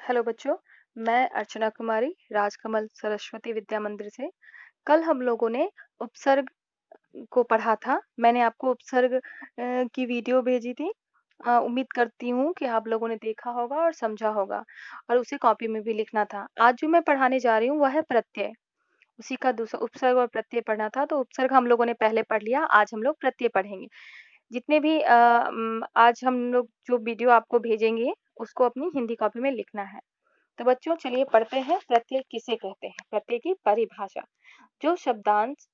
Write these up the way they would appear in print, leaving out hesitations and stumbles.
Hello बच्चों, मैं अर्चना कुमारी राजकमल सरस्वती विद्या मंदिर से। कल हम लोगों ने उपसर्ग को पढ़ा था। मैंने आपको उपसर्ग की वीडियो भेजी थी। उम्मीद करती हूँ कि आप लोगों ने देखा होगा और समझा होगा और उसे कॉपी में भी लिखना था। आज जो मैं पढ़ाने जा रही हूँ वह है प्रत्यय। उसी का दूसरा उपसर्ग और प्रत्यय पढ़ना था, तो उपसर्ग हम लोगों ने पहले पढ़ लिया। आज हम लोग प्रत्यय पढ़ेंगे। जितने भी आज हम लोग जो वीडियो आपको भेजेंगे उसको अपनी हिंदी कॉपी में लिखना है। तो बच्चों चलिए पढ़ते हैं प्रत्यय किसे कहते हैं। प्रत्यय की परिभाषा: जो शब्दांश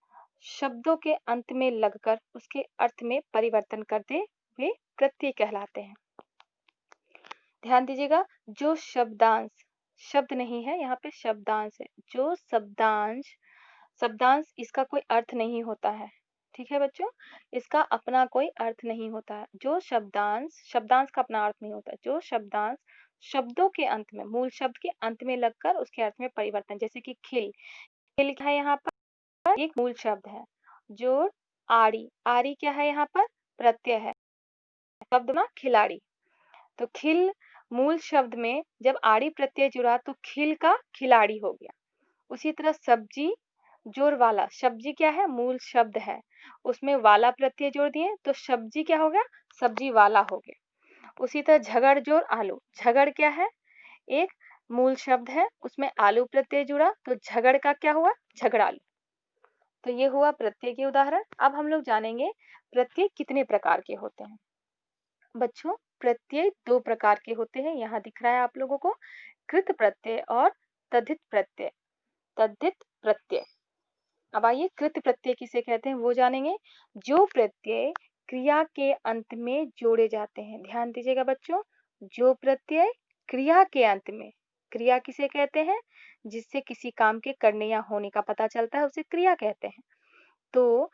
शब्दों के अंत में लगकर उसके अर्थ में परिवर्तन कर दे वे प्रत्यय कहलाते हैं। ध्यान दीजिएगा, जो शब्दांश, शब्द नहीं है यहाँ पे, शब्दांश है। जो शब्दांश, शब्दांश इसका कोई अर्थ नहीं होता है, ठीक है बच्चों, इसका अपना कोई अर्थ नहीं होता है। जो शब्दांश, शब्दांश का अपना अर्थ नहीं होता। जो शब्दांश शब्दों के अंत में, मूल शब्द के अंत में लगकर उसके अर्थ में परिवर्तन, जैसे कि खिल, खिल क्या है यहाँ पर, एक मूल शब्द है। जोड़, आड़ी, आड़ी क्या है यहाँ पर, प्रत्यय है। शब्द ना खिलाड़ी, तो खिल मूल शब्द में जब आड़ी प्रत्यय जुड़ा तो खिल का खिलाड़ी हो गया। उसी तरह सब्जी, जोर वाला, सब्जी क्या है, मूल शब्द है, उसमें वाला प्रत्यय जोड़ दिए तो सब्जी क्या हो गया, सब्जी वाला हो गया। उसी तरह झगड़ जोर आलू, झगड़ क्या है, एक मूल शब्द है, उसमें आलू प्रत्यय जुड़ा तो झगड़ का क्या हुआ, झगड़ालू। तो ये हुआ प्रत्यय के उदाहरण। अब हम लोग जानेंगे प्रत्यय कितने प्रकार के होते हैं। बच्चों प्रत्यय दो प्रकार के होते हैं, यहाँ दिख रहा है आप लोगों को, कृत प्रत्यय और तद्धित प्रत्यय। तद्धित प्रत्यय, अब आइए कृत प्रत्यय किसे कहते हैं वो जानेंगे। जो प्रत्यय क्रिया के अंत में जोड़े जाते हैं, ध्यान दीजिएगा बच्चों, जो प्रत्यय क्रिया के अंत में, क्रिया किसे कहते हैं, जिससे किसी काम के करने या होने का पता चलता है उसे क्रिया कहते हैं। तो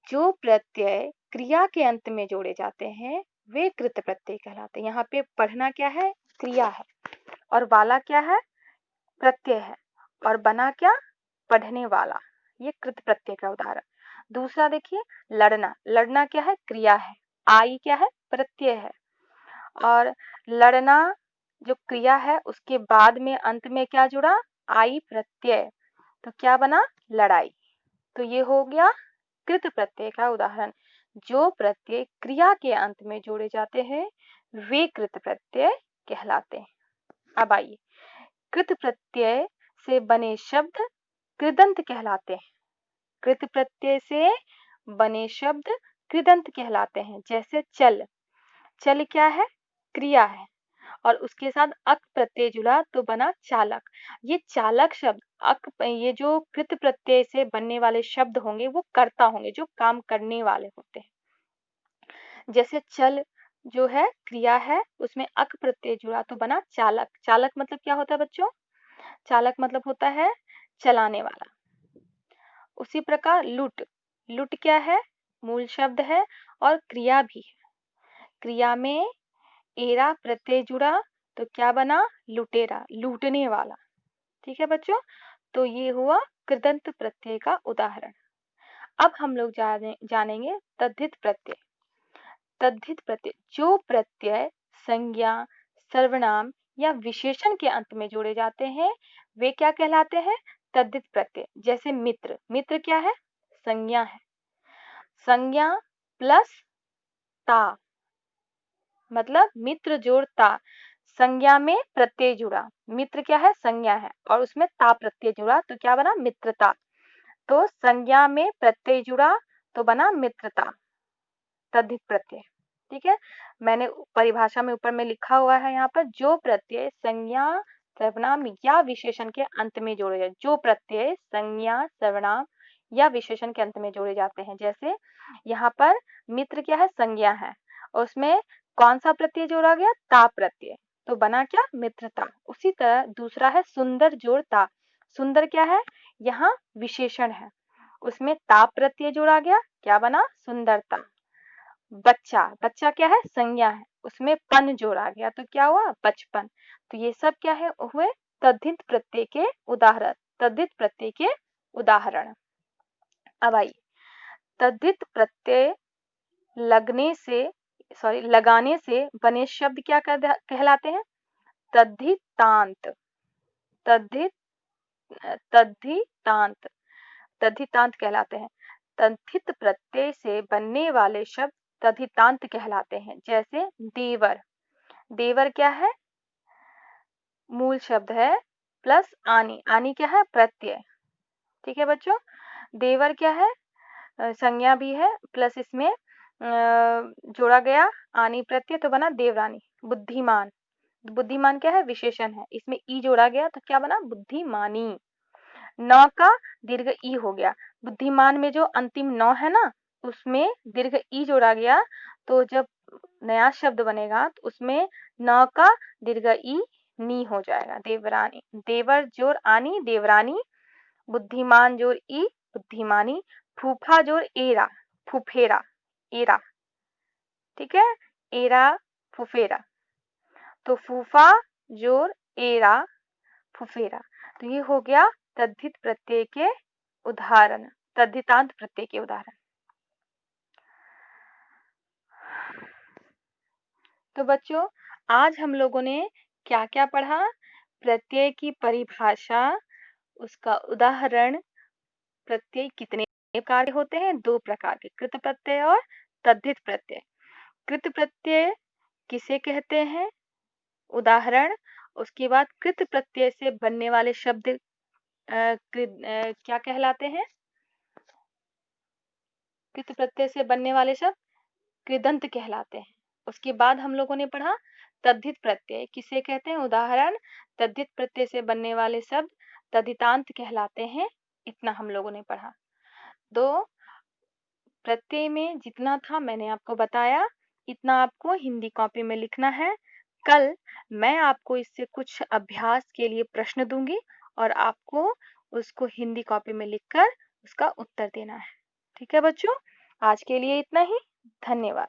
जो प्रत्यय क्रिया के अंत में जोड़े जाते हैं वे कृत प्रत्यय कहलाते हैं। यहाँ पे पढ़ना क्या है, क्रिया है, और वाला क्या है, प्रत्यय है, और बना क्या, पढ़ने वाला। ये कृत प्रत्यय का उदाहरण। दूसरा देखिए, लड़ना, लड़ना क्या है, क्रिया है, आई क्या है, प्रत्यय है, और लड़ना जो क्रिया है उसके बाद में अंत में क्या जुड़ा, आई प्रत्यय, तो क्या बना, लड़ाई। तो ये हो गया कृत प्रत्यय का उदाहरण। जो प्रत्यय क्रिया के अंत में जोड़े जाते हैं वे कृत प्रत्यय कहलाते हैं। अब आइए, कृत प्रत्यय से बने शब्द कृदंत कहलाते हैं। कृत प्रत्यय से बने शब्द कृदंत कहलाते हैं। जैसे चल, चल क्या है, क्रिया है, और उसके साथ अक प्रत्यय जुड़ा तो बना चालक। ये चालक शब्द, अक, ये जो कृत प्रत्यय से बनने वाले शब्द होंगे वो कर्ता होंगे, जो काम करने वाले होते हैं। जैसे चल जो है क्रिया है, उसमें अक प्रत्यय जुड़ा तो बना चालक। चालक मतलब क्या होता है बच्चों, चालक मतलब होता है चलाने वाला। उसी प्रकार लुट, लुट क्या है, मूल शब्द है और क्रिया भी है। क्रिया में एरा प्रत्यय जुड़ा तो क्या बना, लुटेरा, लूटने वाला। ठीक है बच्चों, तो ये हुआ कृदंत प्रत्यय का उदाहरण। अब हम लोग जानेंगे तद्धित प्रत्यय। तद्धित प्रत्यय, जो प्रत्यय संज्ञा, सर्वनाम या विशेषण के अंत में जोड़े जाते हैं वे क्या कहलाते हैं, तद्धित प्रत्यय। जैसे मित्र, मित्र क्या है, संज्ञा है, संज्ञा प्लस ता, मतलब मित्र जोड़ ता, संज्ञा में प्रत्यय जुड़ा, मित्र क्या है, संज्ञा है, और उसमें ता प्रत्यय जुड़ा तो क्या बना, मित्रता। तो संज्ञा में प्रत्यय जुड़ा तो बना मित्रता, तद्धित प्रत्यय। ठीक है, मैंने परिभाषा में ऊपर में लिखा हुआ है यहाँ पर, जो प्रत्यय संज्ञा, सर्वनाम या विशेषण के अंत में जोड़े जाते, जो प्रत्यय संज्ञा, सर्वनाम या विशेषण के अंत में जोड़े जाते हैं। जैसे यहाँ पर मित्र क्या है, संज्ञा है, और उसमें कौन सा प्रत्यय जोड़ा गया, ता प्रत्यय, तो बना क्या, मित्रता। उसी तरह दूसरा है सुंदर जोड़ ता, सुंदर क्या है, यहाँ विशेषण है, उसमें ता प्रत्यय जोड़ा गया, क्या बना, सुंदरता। बच्चा, बच्चा क्या है, संज्ञा है, उसमें पन जोड़ा गया तो क्या हुआ, बचपन। तो ये सब क्या है, हुए तद्धित प्रत्यय के उदाहरण, तद्धित प्रत्यय के उदाहरण। अब आइए, तद्धित प्रत्यय लगने से, लगाने से बने शब्द क्या कहलाते हैं, तद्धितांत, तद्धितांत, तद्धितांत कहलाते हैं। तद्धित प्रत्यय से बनने वाले शब्द तद्धितांत कहलाते हैं। जैसे देवर, देवर क्या है? मूल शब्द है प्लस आनी, आनी क्या है? प्रत्यय। ठीक है बच्चों, देवर क्या है? संज्ञा भी है प्लस इसमें जोड़ा गया आनी प्रत्यय तो बना देवरानी। बुद्धिमान, बुद्धिमान क्या है? विशेषण है, इसमें ई जोड़ा गया तो क्या बना? बुद्धिमानी। न का दीर्घ ई हो गया। बुद्धिमान में जो अंतिम न है ना, उसमें दीर्घ ई जोड़ा गया, तो जब नया शब्द बनेगा तो उसमें न का दीर्घ ई नी हो जाएगा। देवरानी, देवर जोड़ आनी देवरानी, बुद्धिमान जोड़ ई बुद्धिमानी, फूफा जोड़ एरा फुफेरा एरा। ठीक है, एरा फुफेरा, तो फूफा जोड़ एरा फुफेरा। तो ये हो गया तद्धित प्रत्यय के उदाहरण, तद्धितांत प्रत्यय के उदाहरण। तो बच्चों, आज हम लोगों ने क्या क्या पढ़ा? प्रत्यय की परिभाषा, उसका उदाहरण, प्रत्यय कितने प्रकार के होते हैं? 2 प्रकार के, कृत प्रत्यय और तद्धित प्रत्यय। कृत प्रत्यय किसे कहते हैं? उदाहरण, उसके बाद कृत प्रत्यय से बनने वाले शब्द क्या कहलाते हैं? कृत प्रत्यय से बनने वाले शब्द कृदंत कहलाते हैं। उसके बाद हम लोगों ने पढ़ा तद्धित प्रत्यय किसे कहते हैं? उदाहरण, तद्धित प्रत्यय से बनने वाले शब्द तद्धितांत कहलाते हैं। इतना हम लोगों ने पढ़ा। 2 प्रत्यय में जितना था मैंने आपको बताया, इतना आपको हिंदी कॉपी में लिखना है। कल मैं आपको इससे कुछ अभ्यास के लिए प्रश्न दूंगी और आपको उसको हिंदी कॉपी में लिखकर उसका उत्तर देना है। ठीक है बच्चों, आज के लिए इतना ही। धन्यवाद।